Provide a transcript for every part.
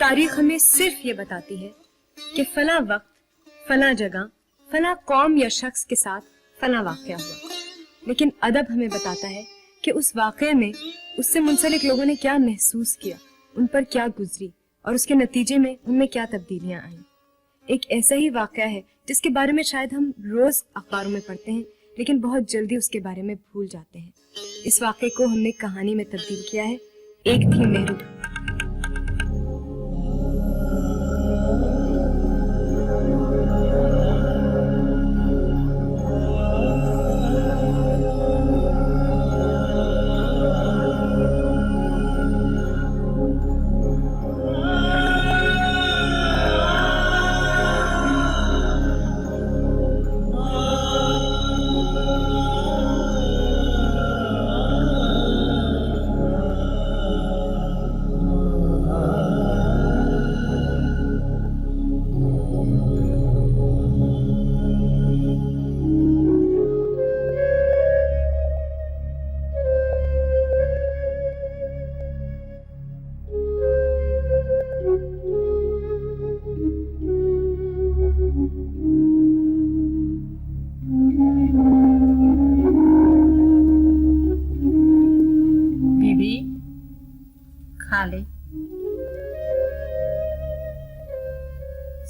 तारीख हमें सिर्फ ये बताती है कि फला वक्त, फला जगह, फला कौम या शख्स के साथ फला वाक़या हुआ, लेकिन अदब हमें बताता है कि उस वाक़ये में उससे मुंसलिक लोगों ने क्या महसूस किया, उन पर क्या गुजरी और उसके नतीजे में उनमें क्या तब्दीलियां आईं। एक ऐसा ही वाक़या है जिसके बारे में शायद हम रोज अखबारों में पढ़ते हैं, लेकिन बहुत जल्दी उसके बारे में भूल जाते हैं। इस वाक़ये को हमने कहानी में तब्दील किया है। एक थी मेहरू।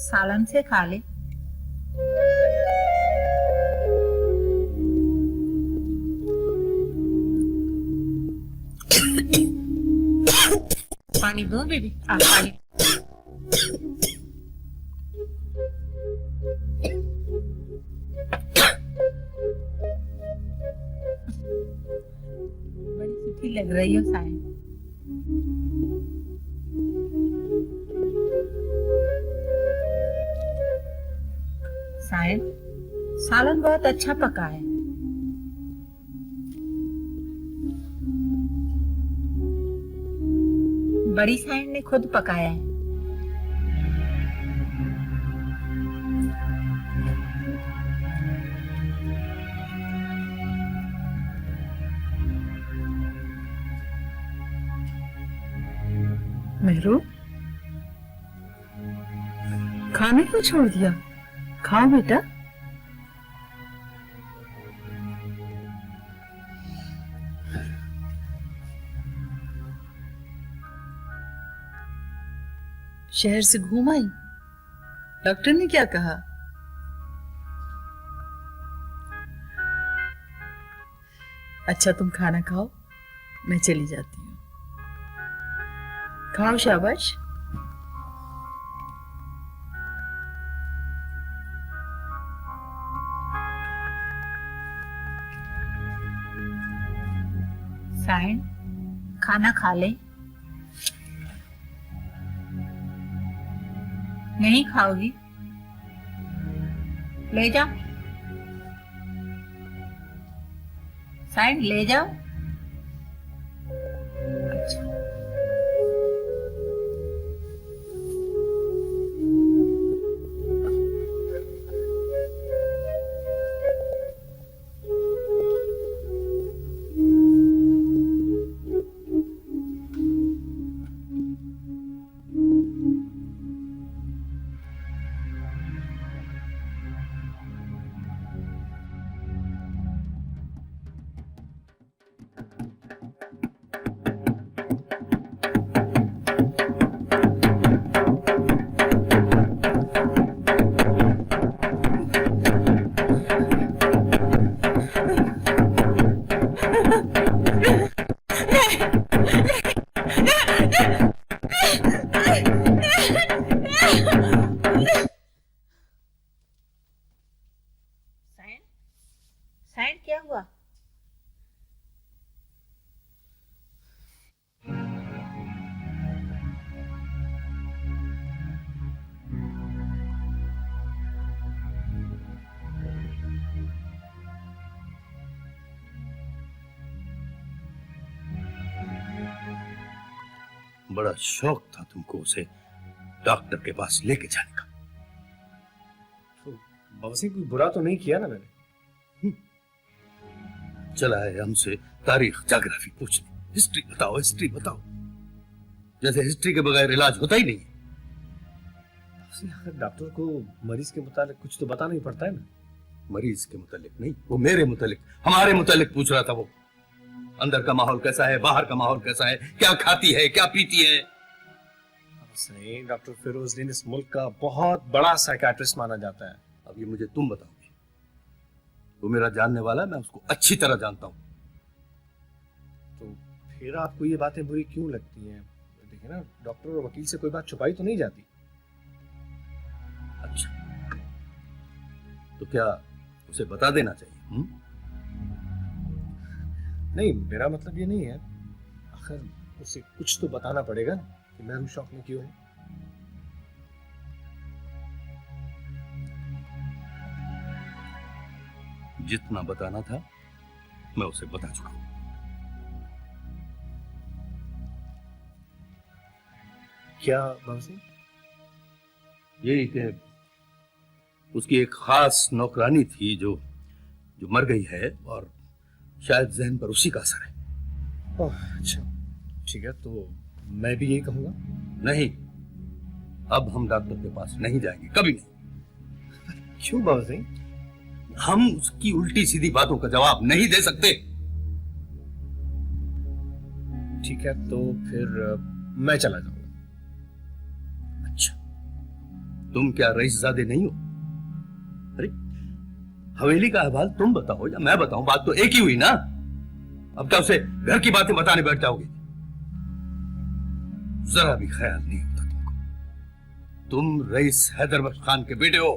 सालन से खा ले। पानी दो बेबी। पानी। बड़ी सूखी लग रही हो सायन। सायन, सालन बहुत अच्छा पका है। बड़ी सायन ने खुद पकाया है। मेहरू, खाने को छोड़ दिया? खाओ बेटा। शहर से घूम आई? डॉक्टर ने क्या कहा? अच्छा तुम खाना खाओ, मैं चली जाती हूँ। खाओ, शाबाश। सायन, खाना खा ले। नहीं खाओगी? ले जाओ। सायन ले जाओ। अच्छा। सायन क्या हुआ? बड़ा शौक था तुमको उसे डॉक्टर के पास लेके जाने का। तो बाबा कोई बुरा तो नहीं किया ना मैंने? चला है हमसे तारीख ज्योग्राफी पूछने, हिस्ट्री बताओ, हिस्ट्री बताओ, जैसे हिस्ट्री के बगैर इलाज होता ही नहीं। आखिर डॉक्टर को मरीज के मुताबिक कुछ तो बताना ही पड़ता है ना। मरीज के मुतालिक नहीं, वो मेरे मुतालिक, हमारे मुतालिक पूछ रहा था। वो अंदर का माहौल कैसा है, बाहर का माहौल कैसा है, क्या खाती है, क्या पीती है। सही, डॉक्टर फिरोजदीन इस मुल्क का बहुत बड़ा साइकियाट्रिस्ट माना जाता है। अब ये मुझे तुम बताओगे। वो मेरा जानने वाला है, मैं उसको अच्छी तरह जानता हूं। तो फिर आपको ये बातें बुरी क्यों लगती हैं? देखिए ना, डॉक्टर और वकील से कोई बात छुपाई तो नहीं जाती। अच्छा, तो क्या उसे बता देना चाहिए? नहीं, मेरा मतलब ये नहीं है। आखिर उसे कुछ तो बताना पड़ेगा ना कि महरूम शौक में क्यों है। जितना बताना था मैं उसे बता चुका हूं। क्या बाबा सिंह? यही कि उसकी एक खास नौकरानी थी जो जो मर गई है, और शायद जहन पर उसी का असर है। ओह, अच्छा, ठीक है, तो मैं भी यही कहूंगा। नहीं, अब हम डॉक्टर के पास नहीं जाएंगे, कभी नहीं। क्यों बाबा सिंह? हम उसकी उल्टी सीधी बातों का जवाब नहीं दे सकते। ठीक है, तो फिर मैं चला जाऊंगा। अच्छा, तुम क्या रईसजादे नहीं हो? अरे, हवेली का अहवाल तुम बताओ या मैं बताऊं, बात तो एक ही हुई ना। अब क्या उसे घर की बातें बताने बैठ जाओगे? जरा भी ख्याल नहीं होता तुमको। तुम रईस हैदर खान के बेटे हो।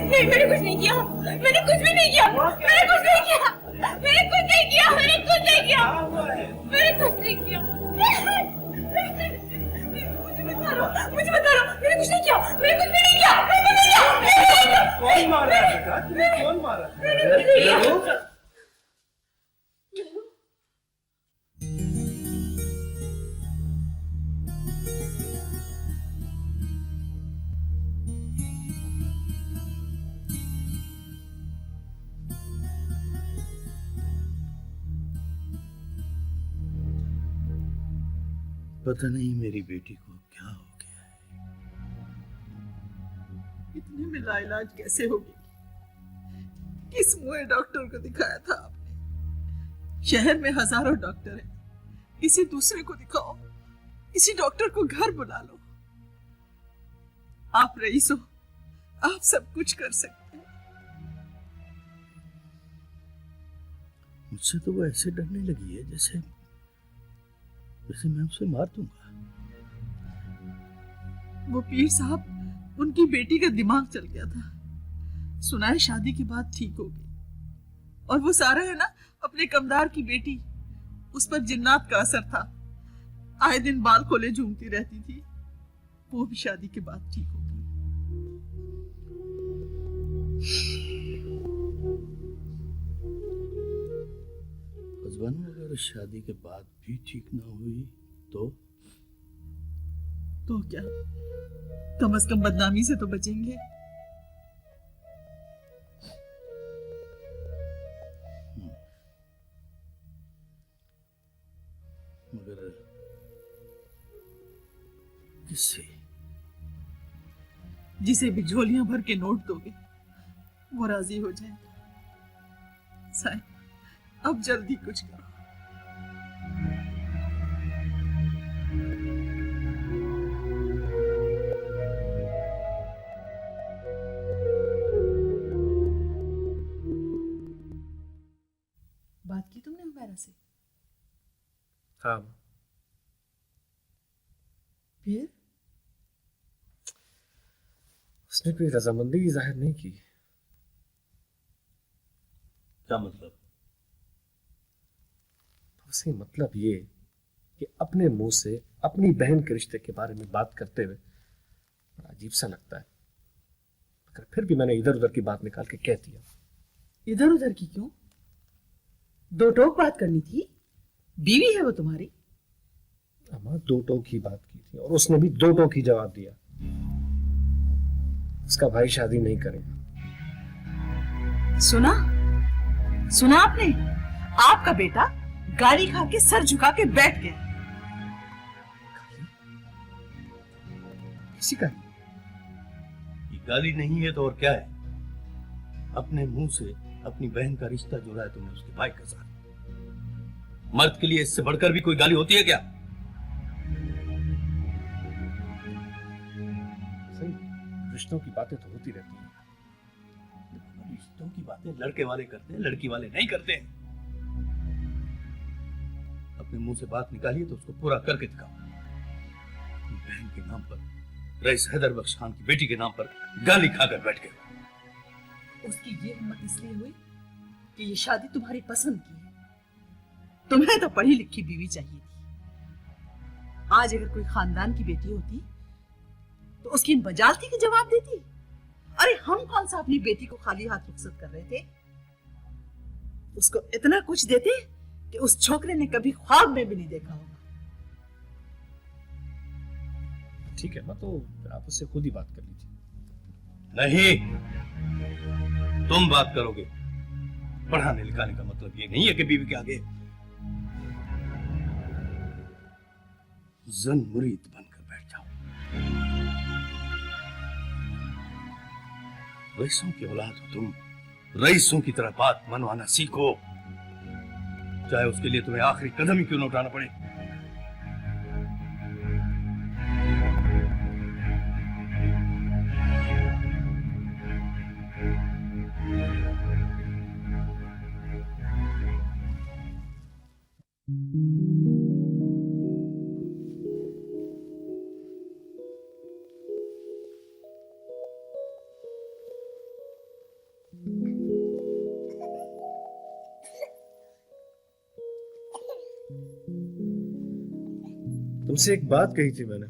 नहीं, मैंने कुछ नहीं किया, मैंने कुछ भी नहीं किया, मैंने कुछ नहीं किया, मैंने कुछ नहीं किया, मैंने कुछ नहीं किया, मैंने कुछ नहीं किया। मुझे बता रहा हूँ, मैंने कुछ नहीं किया, मैंने कुछ भी नहीं किया, मैंने कुछ नहीं किया। कौन मार रहा है बेटा? तुम्हें कौन मार रहा है? पता नहीं मेरी बेटी को क्या हो गया है। इतने में लाइलाज कैसे होगी? किस मुंह डॉक्टर को दिखाया था आपने? शहर में हजारों डॉक्टर हैं, किसी दूसरे को दिखाओ, किसी डॉक्टर को घर बुला लो। आप रईस हो, आप सब कुछ कर सकते हैं। मुझसे तो वो ऐसे डरने लगी है जैसे जैसे मैं उसे मार दूंगा। वो पीर साहब, उनकी बेटी का दिमाग चल गया था, सुना है शादी के बाद ठीक हो गई। और वो सारा है ना, अपने कमदार की बेटी, उस पर जिन्नात का असर था, आए दिन बाल खोले झूमती रहती थी, वो भी शादी के बाद ठीक हो गई। अगर शादी के बाद भी ठीक ना हुई तो क्या, कम से कम बदनामी से तो बचेंगे। मगर किससे? जिसे भी झोलियां भर के नोट दोगे वो राजी हो जाए। साईं, अब जल्दी कुछ करो। बात की तुमने हुमैरा से? हाँ, फिर? उसने कोई रजामंदी जाहिर नहीं की। क्या मतलब? उसे मतलब ये कि अपने मुंह से अपनी बहन के रिश्ते के बारे में बात करते हुए बड़ा अजीब सा लगता है, मगर फिर भी मैंने इधर उधर की बात निकाल के कह दिया। इधर उधर की क्यों? दो टोक बात करनी थी, बीवी है वो तुम्हारी। अम्मा, दो टोक की बात की थी और उसने भी दो टोक ही जवाब दिया। उसका भाई शादी नहीं करेगा। सुना आपने? आपका बेटा गाली खा के सर झुका के बैठ गया। किसी का? ये गाली नहीं है तो और क्या है? अपने मुंह से अपनी बहन का रिश्ता जोड़ा है तुमने उसके भाई के साथ। मर्द के लिए इससे बढ़कर भी कोई गाली होती है क्या? सही, रिश्तों की बातें तो होती रहती हैं। रिश्तों की बातें लड़के वाले करते हैं, लड़की वाले नहीं करते हैं। अपने मुंह से बात निकालिए तो उसको पूरा करके दिखाओ। अपनी बहन के नाम पर, रईस हैदर बख्श खान की बेटी के नाम पर गाली खाकर बैठ गए। उसकी ये हिम्मत इसलिए हुई कि ये शादी तुम्हारी पसंद की है। तुम्हें तो पढ़ी लिखी बीवी चाहिए थी। आज अगर कोई खानदान की बेटी होती तो उसकी मजाल थी कि जवाब देती। अरे हम कौन सा अपनी बेटी को खाली हाथ रुखसत कर रहे थे? उसको इतना कुछ देते कि उस छोकरे ने कभी ख्वाब में भी नहीं देखा होगा। ठीक है, मैं तो आप उससे खुद ही बात कर लीजिए। नहीं, तुम बात करोगे। पढ़ाने लिखाने का मतलब ये नहीं है कि बीवी के आगे जन मुरीद बनकर बैठ जाओ। रईसों की औलाद हो तुम, रईसों की तरह बात मनवाना सीखो, चाहे उसके लिए तुम्हें आखिरी कदम ही क्यों न उठाना पड़े। तुमसे एक बात कही थी मैंने,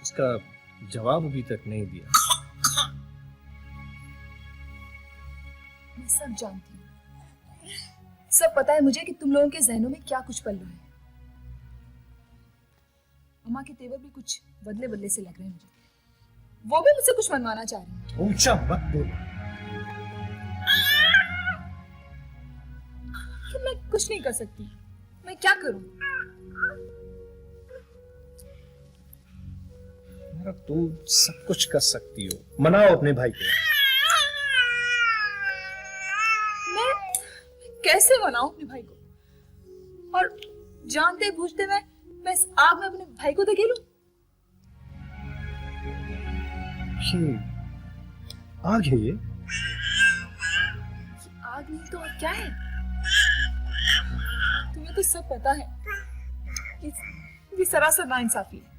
उसका जवाब अभी तक नहीं दिया। मैं सब जानती हूँ, सब पता है मुझे कि तुम लोगों के जहनों में क्या कुछ पल रहा है। अम्मा के तेवर भी कुछ बदले बदले से लग रहे हैं मुझे। वो भी मुझसे कुछ मनवाना चाह रही है। ऊंचा मत बोलो। कि मैं कुछ नहीं कर सकती, मैं क्या करूं? मेरा, तुम सब कुछ कर सकती हो, मनाओ अपने भाई को। मैं कैसे मनाऊं अपने भाई को? और जानते बूझते मैं इस आग में अपने भाई को धकेलूं? ये आग है ये? आग नहीं तो और क्या है? तुम्हें तो सब पता है कि ये सरासर नाइंसाफी है।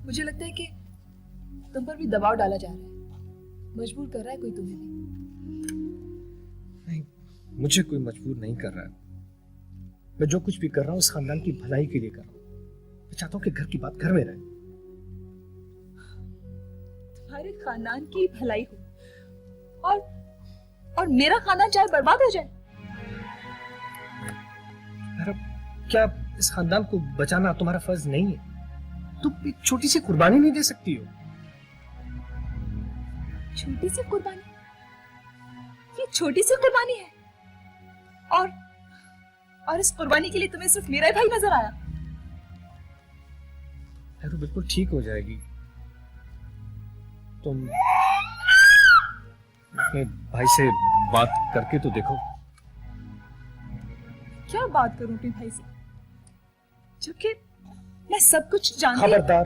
मुझे लगता है कि तुम पर भी दबाव डाला जा रहा है, मजबूर कर रहा है कोई तुम्हें भी। नहीं, मुझे कोई मजबूर नहीं कर रहा है। मैं जो कुछ भी कर रहा हूँ उस खानदान की भलाई के लिए कर रहा हूँ। मैं चाहता हूँ कि घर की बात घर में रहे। तुम्हारे खानदान की भलाई हो और मेरा खानदान चाहे बर्बाद हो जाए। क्या इस खानदान को बचाना तुम्हारा फर्ज नहीं है? तुम एक छोटी सी कुर्बानी नहीं दे सकती हो? छोटी सी कुर्बानी? ये छोटी सी कुर्बानी है? और इस कुर्बानी के लिए तुम्हें सिर्फ मेरा ही भाई नजर आया? तो बिल्कुल ठीक हो जाएगी। तुम अपने भाई से बात करके तो देखो। क्या बात करूं अपने भाई से, जबकि मैं सब कुछ जानती हूं। खबरदार,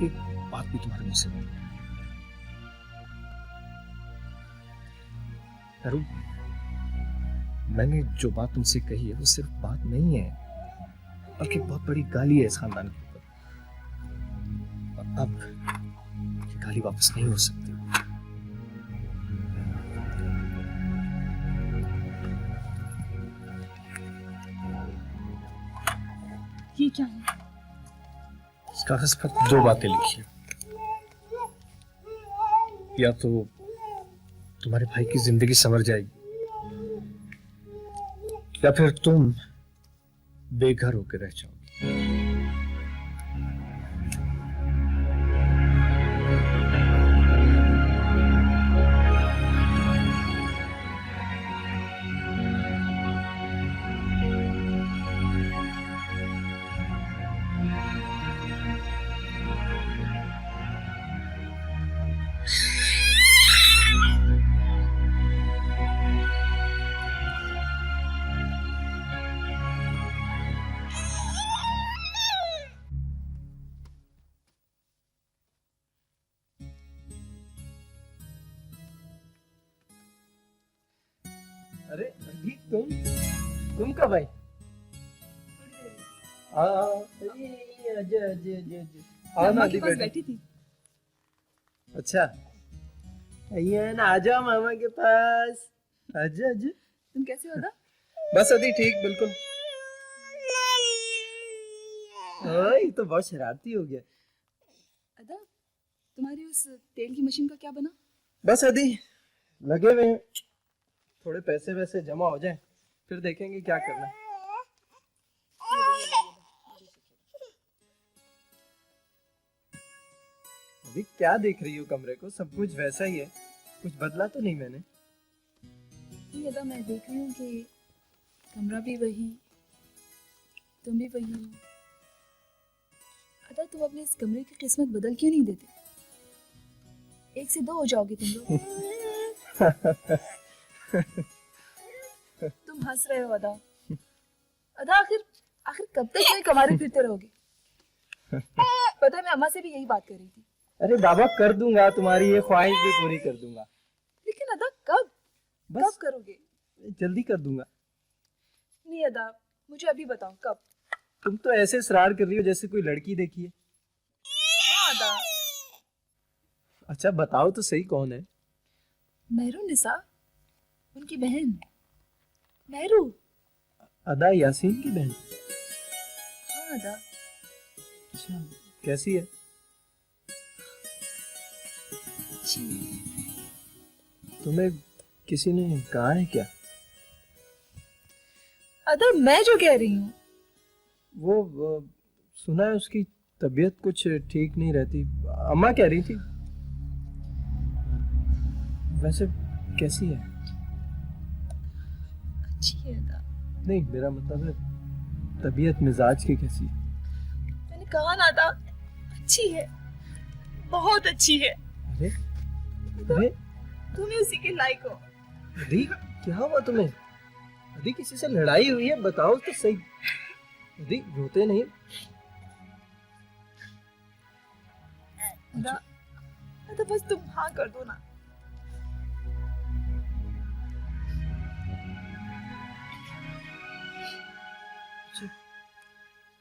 एक बात भी तुम्हारे मुंह से नहीं। अरुण, मैंने जो बात तुमसे कही है वो सिर्फ बात नहीं है, बल्कि बहुत बड़ी गाली है इस खानदान के ऊपर। अब ये गाली वापस नहीं हो सकती। ये क्या है? इस कागज पर दो बातें लिखी हैं। या तो तुम्हारे भाई की जिंदगी संवर जाएगी, या फिर तुम बेघर होकर रह जाओगे। अरे अभी तुम कब आई? मामा के पास बैठी थी। अच्छा, आइए ना, आ जाओ मामा के पास। आजा आजा। तुम कैसे हो अदा? बस अदी ठीक, बिल्कुल। ये तो बहुत शरारती हो गया। अदा, तुम्हारी उस तेल की मशीन का क्या बना? बस अदी लगे हुए हैं, थोड़े पैसे वैसे जमा हो जाए फिर देखेंगे क्या करना है। अभी क्या देख रही हो कमरे को? सब कुछ वैसा ही है, कुछ बदला तो नहीं मैंने? नहीं अदा, मैं देख रही हूँ कि कमरा भी वही, तुम भी वही हो। अदा, तुम अपने इस कमरे की किस्मत बदल क्यों नहीं देते? एक से दो हो जाओगे तुम लोग। तुम हंस रहे हो अदा। अदा, आखिर कब तक तुम्हें कमारे फिरते रहोगे? पता है, मैं अम्मा से भी यही बात कर रही थी। अरे बाबा, कर दूंगा, तुम्हारी ये ख्वाहिश भी पूरी कर दूंगा। लेकिन अदा, कब बस करोगे? जल्दी कर दूंगा। नहीं अदा, मुझे अभी बताओ कब। तुम तो ऐसे इसरार कर रही हो जैसे कोई लड़की देखी है। हाँ अदा। अच्छा बताओ तो सही, कौन है? मेहरू निसा, उनकी बहन मेहरू। अदा यासीन की बहन? हाँ अदा। अच्छा, कैसी है? तुम्हें किसी ने कहा है क्या? अदा, मैं जो कह रही हूँ वो सुना है उसकी तबीयत कुछ ठीक नहीं रहती, अम्मा कह रही थी। वैसे कैसी है? नहीं, मेरा मतलब है तबीयत मिजाज की कैसी है? मैंने कहा ना था, अच्छी है, बहुत अच्छी है। अरे अरे तुम ही उसी के लायक हो। अरे क्या हुआ तुम्हें? अरे किसी से लड़ाई हुई है? बताओ तो सही। अरे रोते नहीं। ना तो बस तुम हाँ कर दो ना।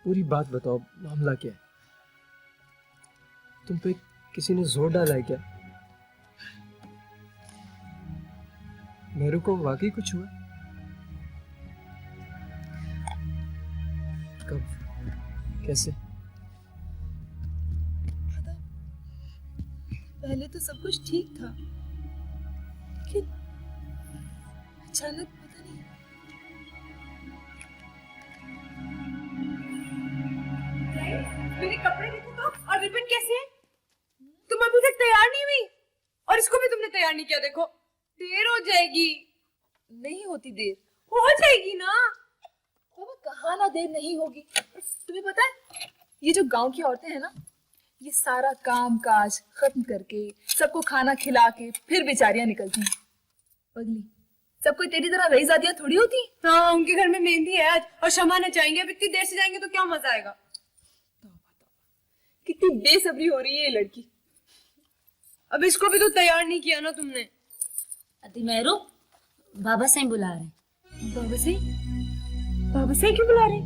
पूरी बात बताओ, मामला क्या है? तुम पे किसी ने जोर डाला है क्या? मेरे को वाकई कुछ हुआ? कब? कैसे? पहले तो सब कुछ ठीक था, लेकिन अचानक पता नहीं। मेरे कपड़े देखो तो, और रिबन कैसे है? तुम अभी तक तैयार नहीं हुई और इसको भी तुमने तैयार नहीं किया। देखो देर हो जाएगी। नहीं होती देर। हो जाएगी ना। बाबा कहा ना देर नहीं होगी। तुम्हें पता है ये जो गांव की औरतें हैं ना, ये सारा काम काज खत्म करके सबको खाना खिला के फिर बेचारियां निकलती हैं। पगली, सब कोई तेरी तरह रईजादियां थोड़ी होती। हाँ, उनके घर में मेहंदी है आज और शमा नचाएंगे। अब इतनी देर से जाएंगे तो क्या मजा आएगा। कितनी बेसब्री हो रही है ये लड़की। अब इसको भी तो तैयार नहीं किया ना तुमने। अति मेरू बाबा साईं बुला रहे। बाबा से? बाबा से क्यों बुला रहे?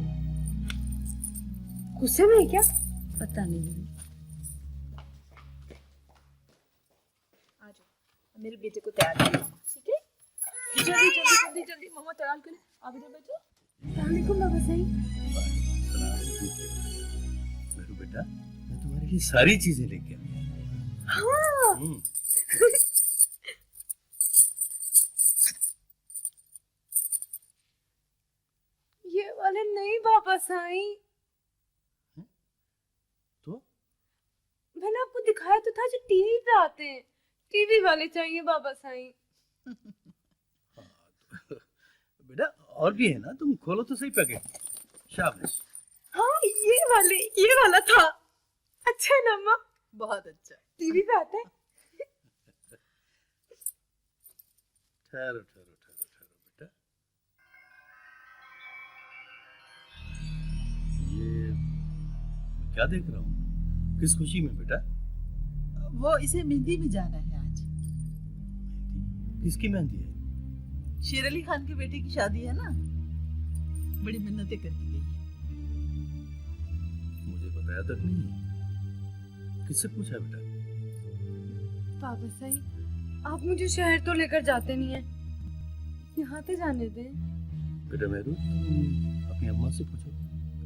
गुस्से में है क्या? पता नहीं। आ जाओ, मेरे बेटे को तैयार कर दो, ठीक है? जल्दी जल्दी जल्दी जल्दी मम्मा तैयार करें। आप इधर बैठो। अस्सलाम वालेकुम बाबा साईं। मेरू बेटा, मैं तुम्हारे लिए सारी चीजें लेके आया। हाँ। ये वाले नहीं बाबा साईं। तो मैंने आपको दिखाया तो था जो टीवी पे आते हैं। टीवी वाले चाहिए बाबा साईं। बेटा और भी है ना, तुम खोलो तो सही पैकेट। शाबाश। हाँ, ये वाला था। अच्छा है ना अम्मा? बहुत अच्छा। टीवी पे आता है। ठहरो ठहरो ठहरो ठहरो बेटा। ये मैं क्या देख रहा हूँ? किस खुशी में बेटा? वो इसे मेहंदी में जाना है आज। मेहंदी? किसकी मेहंदी है? शेर अली खान के बेटे की शादी है ना, बड़ी मिन्नतें करके गई है। मुझे बताया तक नहीं। किससे पूछा बेटा? बाबा साईं, आप मुझे शहर तो लेकर जाते नहीं हैं। यहाँ तो जाने दें। बेटा मेहरू, तुम अपनी अम्मा से पूछो,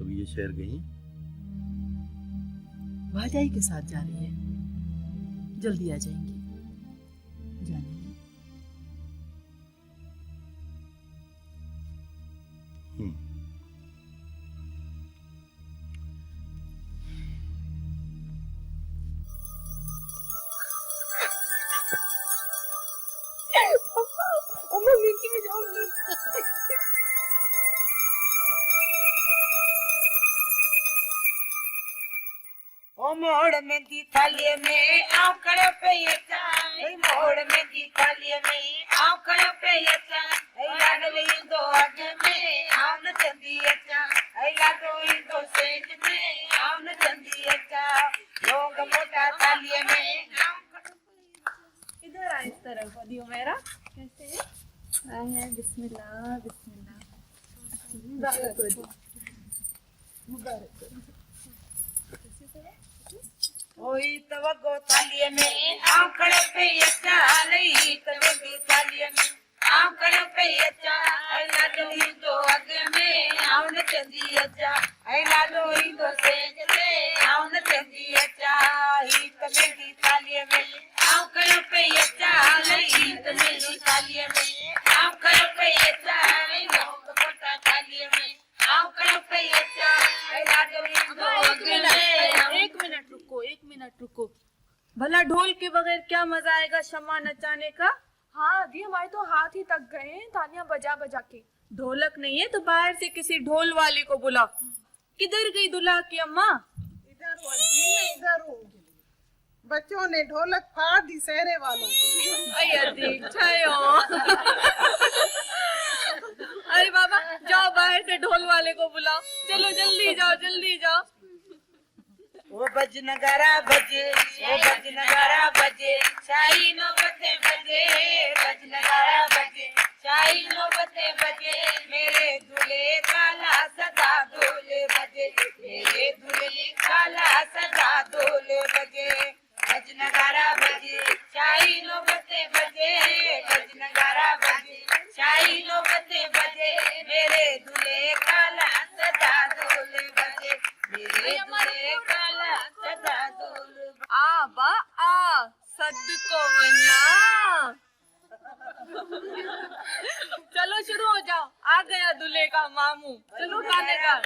कभी ये शहर गई हैं? भाजाई के साथ जा रही है, जल्दी आ जाएंगी। जाने दे। अम्मा मिर्ची में जाऊंगी। ओ मोड़ में दी थाली में आंकड़ पे ये चाय, मोड़ में दी थाली में आंकड़ पे ये चाय, लाडली दो आग में आवन चंदी अच्छा, लाडो दो सेज में आवन चंदी अच्छा, लोग मोटा थाली में। इधर आ, इस तरफ दियो मेरा। कैसे है? आए हैं, बिस्मिल्लाह बिस्मिल्लाह। मुबारक हो। ओई तवगो थाली में आंकड़ पे ये चाय, तवगो थाली में आंकड़ पे ये चाय, लाडो दो आग में आवन चंदी अच्छा, लाडो दो सेज में आवन चंदी अच्छा, तमेरी थाली में आंकड़ पे ये चाय, तमेरी थाली में आंकड़ पे ये चाय, लोग मोटा थाली में आंकड़ पे ये चाय, लाडो दो आग में। एक मिनट रुको। भला ढोल के बगैर क्या मजा आएगा शम्मा नचाने का? हाँ दी, हमारे तो हाथ ही तक गए हैं तालियां बजा बजा के। ढोलक नहीं है तो बाहर से किसी ढोल वाले को बुलाओ। किधर गई दुल्हा की अम्मा? इधर हूँ आंटी, मैं इधर हूँ। बच्चों ने ढोलक फाड़ दी शहरे वालों की। अरे अरे बाबा जाओ बाहर से ढोल वाले को बुलाओ। चलो जल्दी जाओ जल्दी जाओ। वो बज नगारा बजे, वो बज नगारा बजे, शाही नौबते बजे, बज नगारा बजे, शाही नौबते बजे, मेरे दूल्हे काला सदा दूल्हे बजे, मेरे दूल्हे काला सदा दूल्हे बजे, बज नगारा बजे, शाही नौबते बजे, बज नगारा बजे, शाही नौबते बजे, मेरे दूल्हे काला सदा दूल्हे बजे, मेरे दूल्हे काला सदा दूल्हे। आ बा आ सद को वरना। चलो शुरू हो जाओ। आ गया दूल्हे का मामू। चलो गाने का।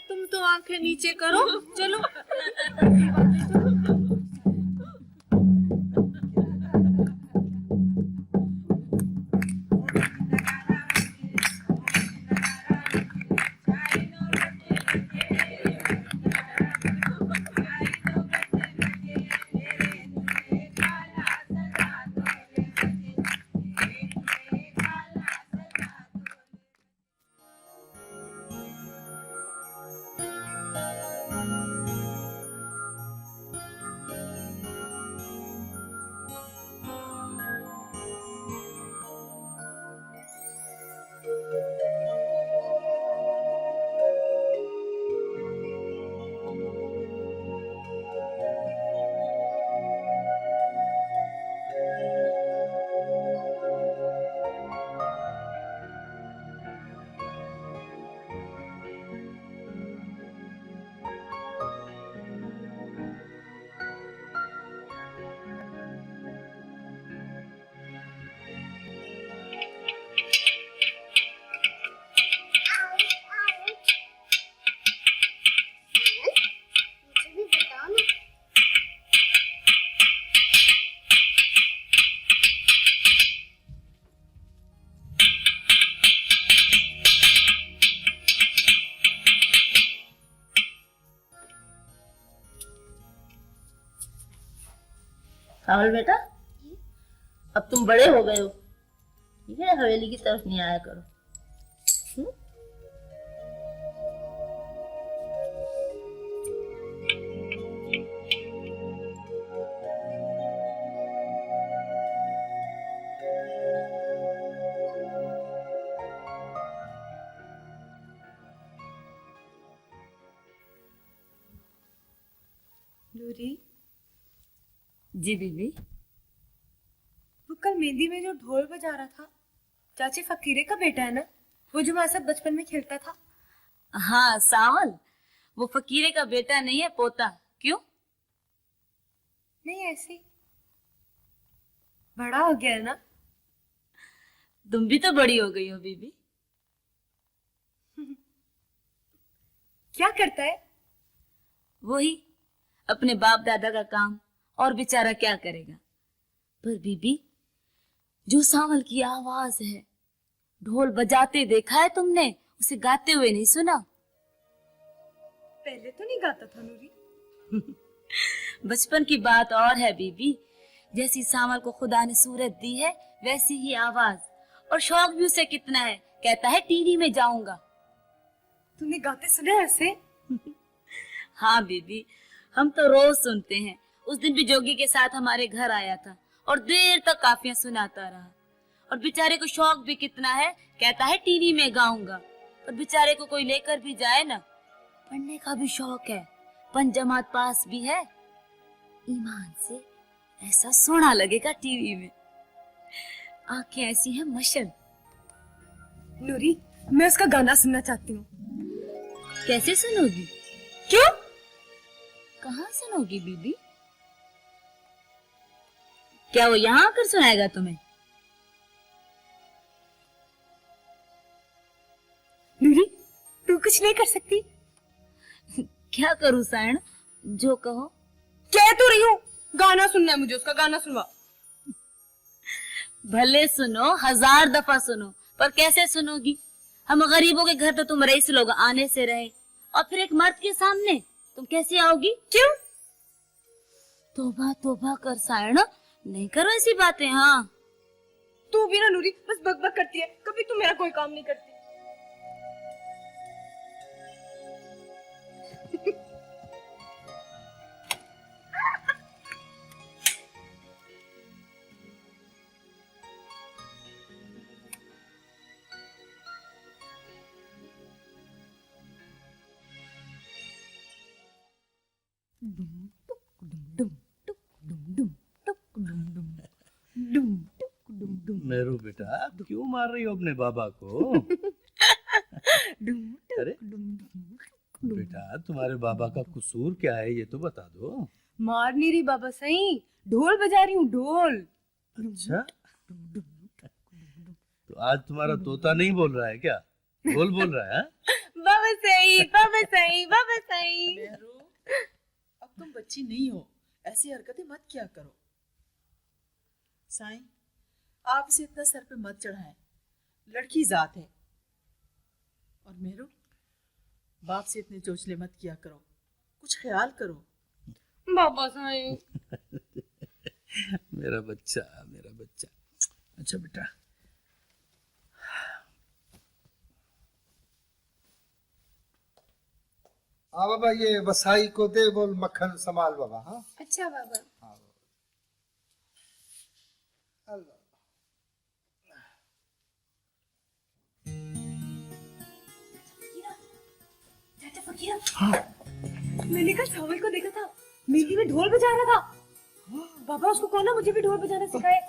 तुम तो आंखें नीचे करो। चलो राहुल बेटा, अब तुम बड़े हो गए हो, ठीक है? हवेली की तरफ नहीं आया करो। नूरी, जी बीबी। वो कल मेहंदी में जो ढोल बजा रहा था, चाची फकीरे का बेटा है ना? वो जो हमारे साथ बचपन में खेलता था। हाँ सावल, वो फकीरे का बेटा नहीं है, पोता। क्यों? नहीं ऐसी, बड़ा हो गया है ना? तुम भी तो बड़ी हो गई हो बीबी। क्या करता है? वही अपने बाप दादा का काम, और बेचारा क्या करेगा। पर बीबी, जो सावल की आवाज है, ढोल बजाते देखा है तुमने? उसे गाते हुए नहीं सुना? पहले तो नहीं गाता था नूरी। बचपन की बात और है बीबी। जैसी सावल को खुदा ने सूरत दी है, वैसी ही आवाज, और शौक भी उसे कितना है। कहता है टीवी में जाऊंगा। तूने गाते सुने ऐसे? हाँ बीबी, हम तो रोज सुनते हैं। उस दिन भी जोगी के साथ हमारे घर आया था और देर तक काफियां सुनाता रहा। और बेचारे को शौक भी कितना है, कहता है टीवी में गाऊंगा। और बेचारे को कोई लेकर भी जाए ना, पढ़ने का भी शौक है, 5 जमात पास भी है। ईमान से ऐसा सोना लगेगा टीवी में, आंखें ऐसी हैं मशल। नूरी, मैं उसका गाना सुनना चाहती हूँ। कैसे सुनोगी? क्यों? कहाँ सुनोगी बीबी? क्या वो यहाँ आकर सुनाएगा तुम्हें? नूरी, तू कुछ नहीं कर सकती? क्या करूँ सायण, जो कहो। कह तो रही हूँ, गाना सुनना है मुझे, उसका गाना सुनवा। भले सुनो, 1000 दफा सुनो, पर कैसे सुनोगी? हम गरीबों के घर तो तुम रईस लोग आने से रहे, और फिर एक मर्द के सामने तुम कैसे आओगी? क्यों? तोबा तोबा कर सायण, नहीं करो ऐसी बातें। हाँ, तू भी ना नूरी, बस बकबक करती है, कभी तू मेरा कोई काम नहीं करती। मेरू बेटा, क्यों मार रही हो अपने बाबा को? अरे बेटा, तुम्हारे बाबा का कसूर क्या है, ये तो बता दो। मार नहीं रही बाबा सही, ढोल बजा रही हूँ, ढोल। अच्छा, तो आज तुम्हारा तोता नहीं बोल रहा है क्या? ढोल बोल रहा है? बाबा सही, बाबा सही, बाबा सही। मेहरू, अब तुम बच्ची नहीं हो, ऐसी हरकतें मत किया करो। साईं, आप इसे इतना सर पे मत चढ़ाएं, लड़की जात है। और मेहरू, बाप से इतने चोचले मत किया करो, कुछ ख्याल करो। बाबा सही। मेरा बच्चा, मेरा बच्चा। अच्छा बेटा, हाँ बाबा, ये वसाई को दे, बोल मक्खन संभाल बाबा। हाँ अच्छा बाबा। हाँ अल्लाह। मैंने कल सावल को देखा था, मेहंदी में ढोल बजा रहा था। बाबा उसको कौन ना मुझे भी ढोल बजाना सिखाए।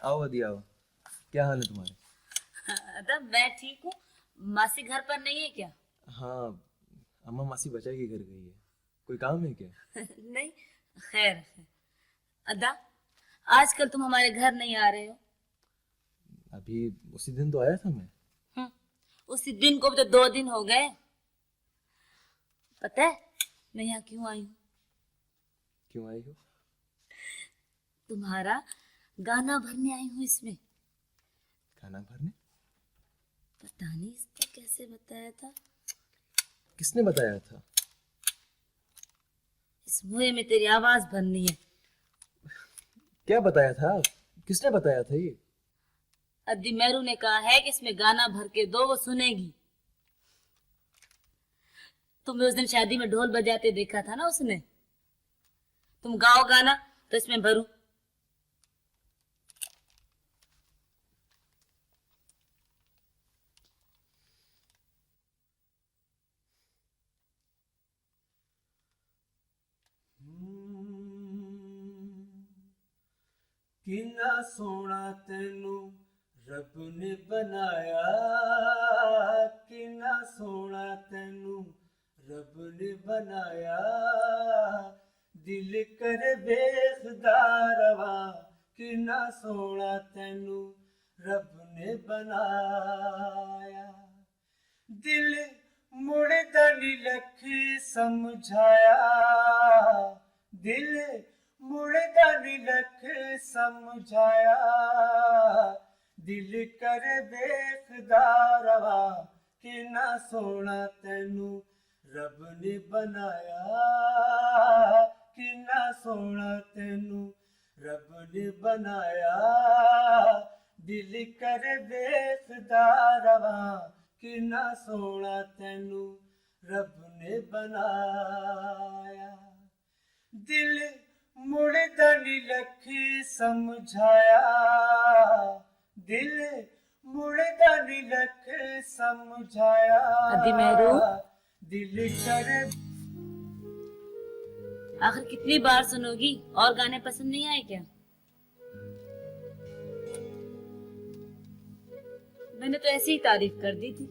आओ अदी आओ, क्या हाल है तुम्हारे? अदब मैं ठीक हूँ। मासी घर पर नहीं है क्या? हाँ, अम्मा मासी बचा के घर गई है। कोई काम है क्या? नहीं, खैर। अदा, आजकल तुम हमारे घर नहीं आ रहे हो। अभी उसी दिन तो आया था मैं। उसी दिन को भी तो 2 दिन हो गए। पता है मैं यहाँ क्यों आई हूँ? क्यों आई हो? तुम्हारा गाना भरने आई हूँ इसमें। गाना भरने? पता नहीं इसको कैसे बताया था। किसने बताया था? इस मुहे में तेरी आवाज भरनी है। क्या बताया था? किसने बताया था ये? अद्दी मेरू ने कहा है कि इसमें गाना भर के दो, वो सुनेगी। तुम्हें उस दिन शादी में ढोल बजाते देखा था ना उसने। तुम गाओ गाना तो इसमें भरू। किन्ना सोना तेनू रब ने बनाया, किन्ना सोना तेनू रब ने बनाया, दिल कर वेखदा रवा, किन्ना सोना तेनू रब ने बनाया। दिल मुड़दा नी लखी समझाया, दिल मुड़दा नी लख समझाया, दिल कर वेखदा रवा, किन्ना सोना तेनू रब ने बनाया किन्ना सोना तेनू रब ने बनाया दिल कर देखदा रवा किन्ना सोना तेनू रब ने बनाया दिल मुड़दा नी लखी समझाया दिल मुड़दा नी लख समझाया अद्दी मेहरू दिल कर आखिर कितनी बार सुनोगी और गाने पसंद नहीं आए क्या? मैंने तो ऐसी ही तारीफ कर दी थी।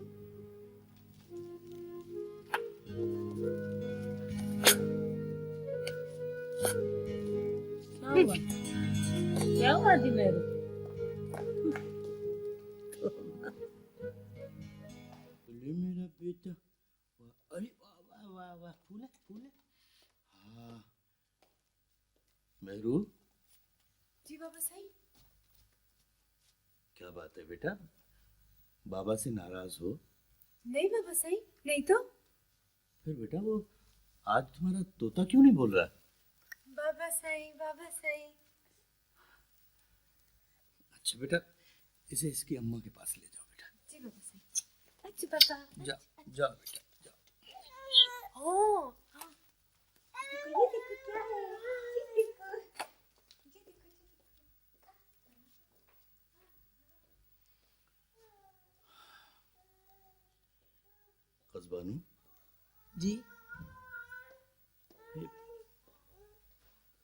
क्या हुआ? क्या हुआ दी मेरू? मेरा बेटा अरे वाह वाह वाह वाह फूल है हाँ मेहरू, जी बाबा सही। क्या बात है बेटा, बाबा से नाराज हो? नहीं बाबा सही, नहीं तो। फिर बेटा वो आज तुम्हारा तोता क्यों नहीं बोल रहा? बाबा सही, बाबा सही। अच्छा बेटा, इसे इसकी अम्मा के पास ले जाओ बेटा। जी बाबा सही। अच्छा पापा। जाओ जाओ बेटा जाओ। ओ हाँ। देखो ये देखो क्या है, ये देखो, ये देखो। कज़बानू जी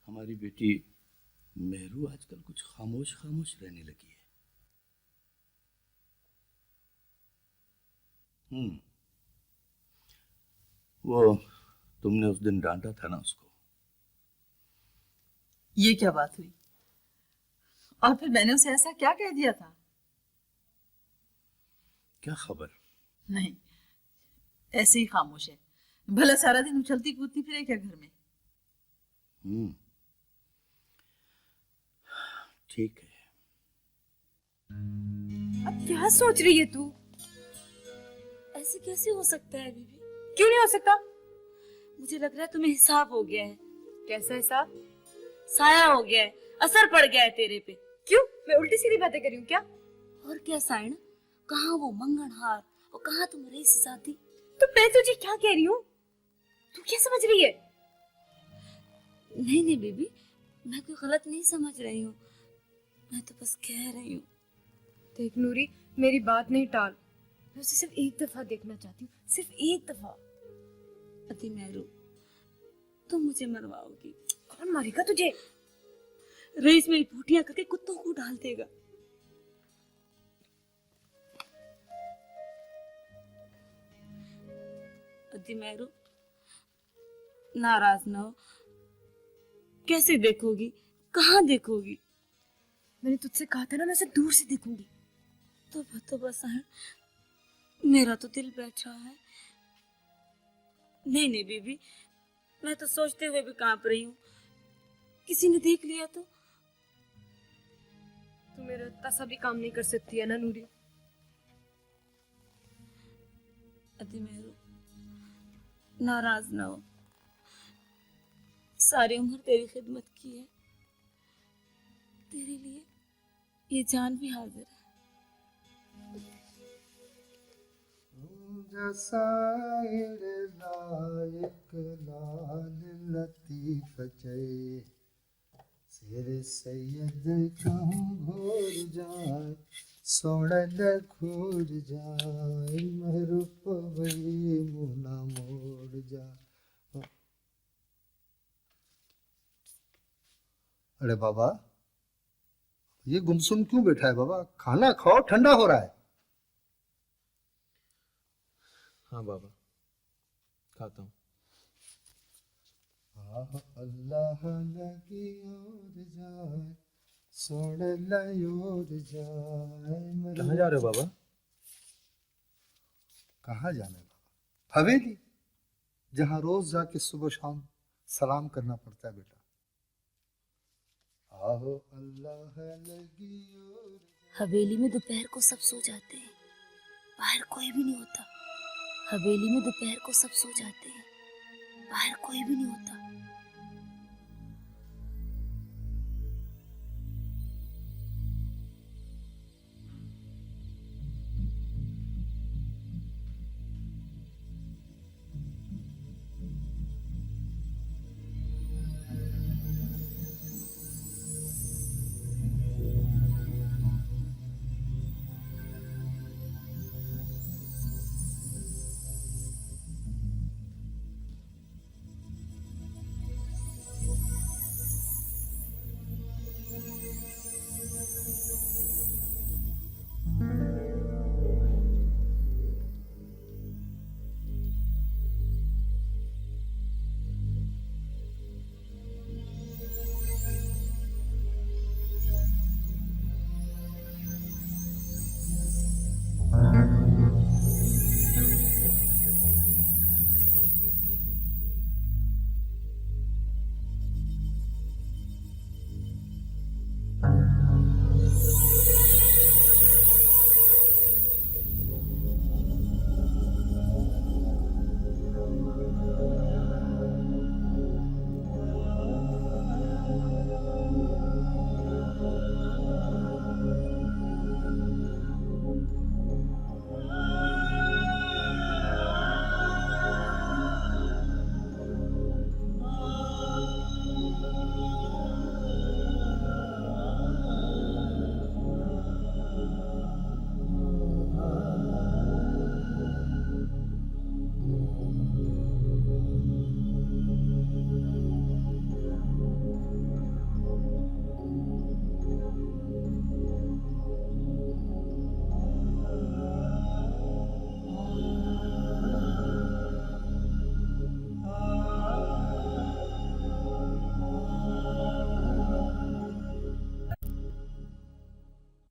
हमारी बेटी मेहरू आजकल कुछ खामोश खामोश रहने लगी है। वो तुमने उस दिन डांटा था ना उसको। ये क्या बात हुई? और फिर मैंने उसे ऐसा क्या कह दिया था? क्या खबर? नहीं, ऐसे ही खामोश है। भला सारा दिन उछलती कूदती फिरे क्या घर में? ठीक है। अब क्या सोच रही है तू? ऐसे कैसे हो सकता है बीबी? क्यों नहीं हो सकता? मुझे लग रहा है तुम्हें हिसाब हो गया है। कैसा हिसाब? साया हो गया है, असर पड़ गया है तेरे पे। क्यों? मैं उल्टी सीधी बातें कर रही हूँ क्या? और क्या साइण, कहाँ वो मंगनहार और कहाँ तुम रईसजादी? तो मैं तुझे क्या कह रही हूँ? तू क्या समझ रही है? नहीं नहीं बीबी, मैं कोई गलत नहीं समझ रही हूँ, मैं तो बस कह रही हूँ। देख नूरी, मेरी बात नहीं टाल। मैं उसे सिर्फ एक दफा देखना चाहती हूँ, सिर्फ एक दफा। अति मेहरू, तुम मुझे मरवाओगी। कौन मारेगा तुझे? रईस मेरी पोटियां करके कुत्तों को डाल देगा। अति मेहरू, नाराज ना हो। कैसे देखोगी, कहाँ देखोगी? मैंने तुझसे कहा था ना, मैं उसे दूर से देखूंगी। तो बस है, मेरा तो दिल बैठ रहा है। नहीं नहीं बीबी, मैं तो सोचते हुए भी कांप रही हूँ, किसी ने देख लिया तो? तू मेरा इतना सा भी काम नहीं कर सकती है ना नूरी? अति मेहरू, नाराज ना हो। सारी उम्र तेरी खिदमत की है, तेरे लिए ये जान भी हाजिर है। जसाइर लायक लाल लतीफ चए सिर सैयद कहूँ घोर जाए सोड़ल घूर जाए महरूप वही मुना मोड़ जा। अरे बाबा, ये गुमसुम क्यों बैठा है बाबा? खाना खाओ, ठंडा हो रहा है। हाँ बाबा, खाता हूँ। अल्लाह लगी और जाए सोड़ लयोर जाए। कहाँ जा रहे हो बाबा? कहाँ जाना है बाबा? हवेली, जहाँ रोज जाके सुबह शाम सलाम करना पड़ता है बेटा। आहो अल्लाह लगी और हवेली में दोपहर को सब सो जाते हैं, बाहर कोई भी नहीं होता। हवेली में दोपहर को सब सो जाते हैं, बाहर कोई भी नहीं होता।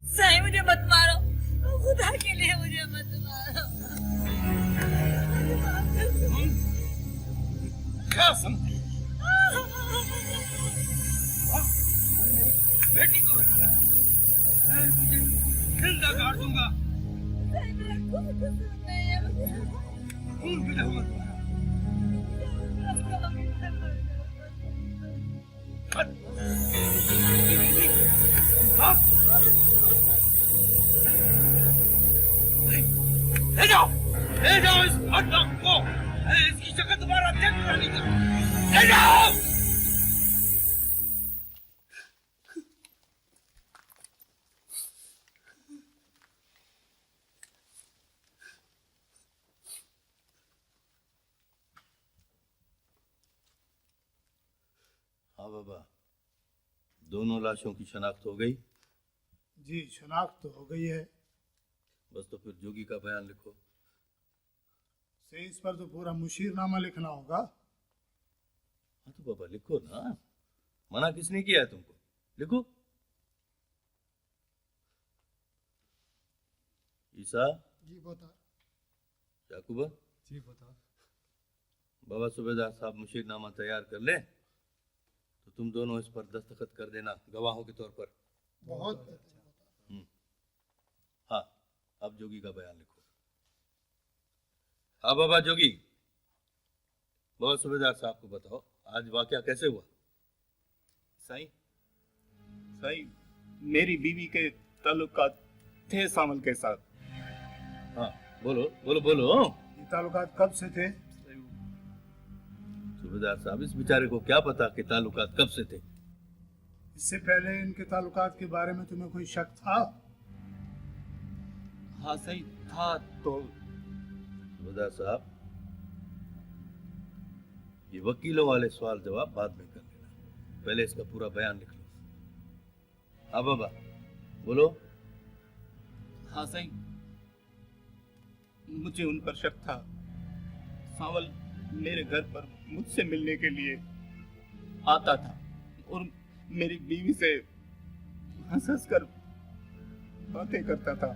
साईं मुझे मत मारो, खुदा के लिए मुझे मत मारो। क्या समझी? बेटी को बचाना है, मैं तुझे जिंदा काट दूंगा। साईं मेरा कोई कसूर नहीं है, खून पीता हुआ तुम्हारा। ले जाओ इस बदमाश को, इसकी शक्ल दोबारा देखना नहीं चाहता। ले जाओ। हाँ बाबा, दोनों लाशों की शनाख्त हो गई? जी शनाख्त तो हो गई है। बस तो फिर जोगी का बयान लिखो। से इस पर तो पूरा मुशीरनामा लिखना होगा। हाँ तो बाबा लिखो ना, मना किसने किया है तुमको? लिखो। ईसा जी बता। याकूबा जी बता। बाबा सूबेदार साहब मुशीरनामा तैयार कर ले, तो तुम दोनों इस पर दस्तखत कर देना गवाहों के तौर पर। बहुत हाँ, अब जोगी का बयान लिखो। हाँ बाबा जोगी, बाबा सूबेदार साहब को बताओ आज वाकया कैसे हुआ? साईं, साईं मेरी बीवी के ताल्लुकात थे सामल के साथ। हाँ बोलो बोलो बोलो। ये ताल्लुकात कब से थे? सूबेदार साहब इस बेचारे को क्या पता कि ताल्लुकात कब से थे? इससे पहले इनके ताल्लुकात के बारे में तुम्हें कोई शक था? हाँ सही था। तो सूबेदार साहब ये वकीलों वाले सवाल जवाब बाद में कर लेना, पहले इसका पूरा बयान लिख लो। हाँ बाबा बोलो। हाँ सही, मुझे उन पर शक था। सावल मेरे घर पर मुझसे मिलने के लिए आता था और मेरी बीवी से हंस हंस कर बातें करता था।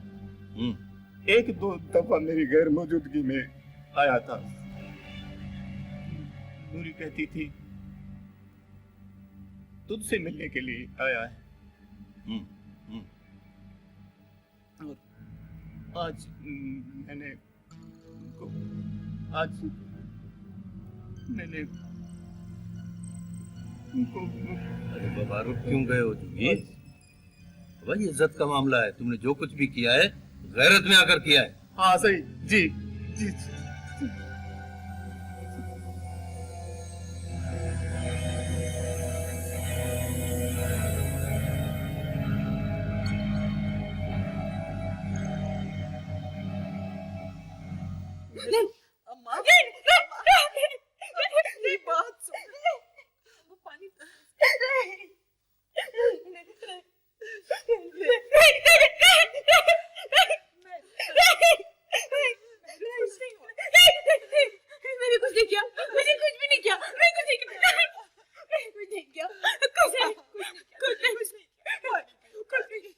एक दो दफा मेरी गैर मौजूदगी में आया था। नूरी कहती थी तुझसे मिलने के लिए आया है। और आज मैंने उनको आज मैंने उनको अरे बाबा रुक क्यों गए हो जोगी? भाई इज्जत का मामला है, तुमने जो कुछ भी किया है गैरत में आकर किया है। हाँ सही जी जी, जी। अम्मा मेरी बात सुन। वो पानी मैंने कुछ नहीं किया, मैंने कुछ भी नहीं किया, मैं कुछ नहीं किया, मैंने कुछ नहीं किया, कुछ नहीं, कुछ नहीं, कुछ नहीं, कुछ नहीं,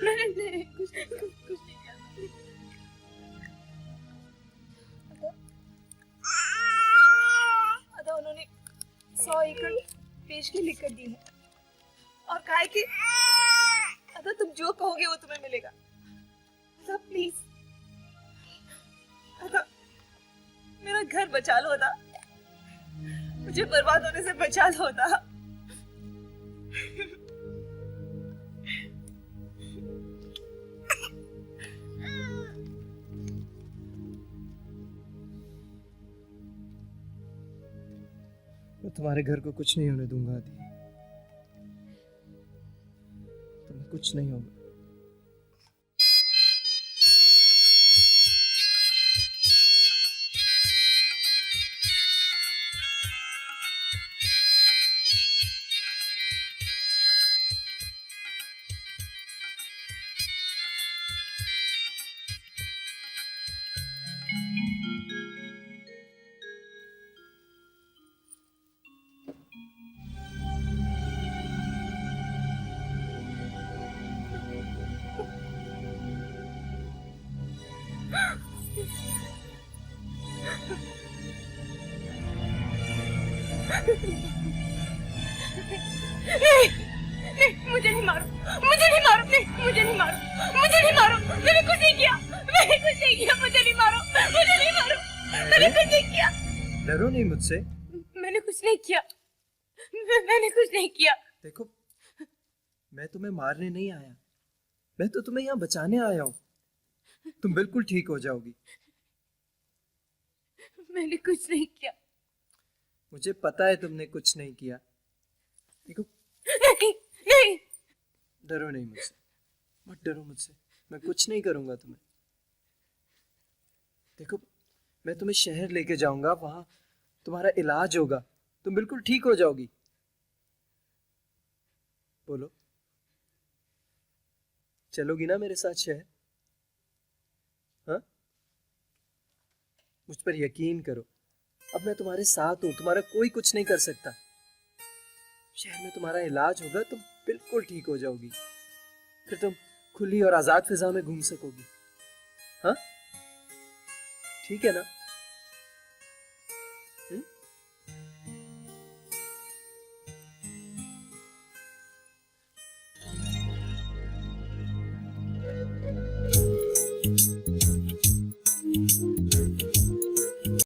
मैंने कुछ नहीं किया। अदा उन्होंने 100 एकड़ पेश की लिख कर दी है और कहा है कि अदा तुम जो कहोगे वो तुम्हें मिलेगा। अदा प्लीज, अदा मेरा घर बचा लो अदा, मुझे बर्बाद होने से बचा लो अदा। मैं तुम्हारे घर को कुछ नहीं होने दूंगा आदि, तुम्हें कुछ नहीं होगा। मुझे नहीं मारो, मुझे नहीं मारो, मुझे नहीं मारो, मुझे नहीं मारो, मैंने कुछ नहीं किया, मैंने कुछ नहीं किया, मुझे नहीं मारो, मुझे नहीं मारो, मैंने कुछ नहीं किया। डरो नहीं मुझसे। मैंने कुछ नहीं किया, मैंने कुछ नहीं किया। देखो मैं तुम्हें मारने नहीं आया, मैं तो तुम्हें यहाँ बचाने आया हूँ। तुम बिल्कुल ठीक हो जाओगी। मैंने कुछ नहीं किया। मुझे पता है तुमने कुछ नहीं किया। देखो नहीं, नहीं। डरो नहीं मुझसे, मत डरो मुझसे, मैं कुछ नहीं करूंगा तुम्हें। देखो मैं तुम्हें शहर लेके जाऊंगा, वहां तुम्हारा इलाज होगा, तुम बिल्कुल ठीक हो जाओगी। बोलो चलोगी ना मेरे साथ शहर? हाँ, मुझ पर यकीन करो, अब मैं तुम्हारे साथ हूं, तुम्हारा कोई कुछ नहीं कर सकता। शहर में तुम्हारा इलाज होगा, तुम बिल्कुल ठीक हो जाओगी, फिर तुम खुली और आजाद फिजा में घूम सकोगी। हाँ ठीक है ना?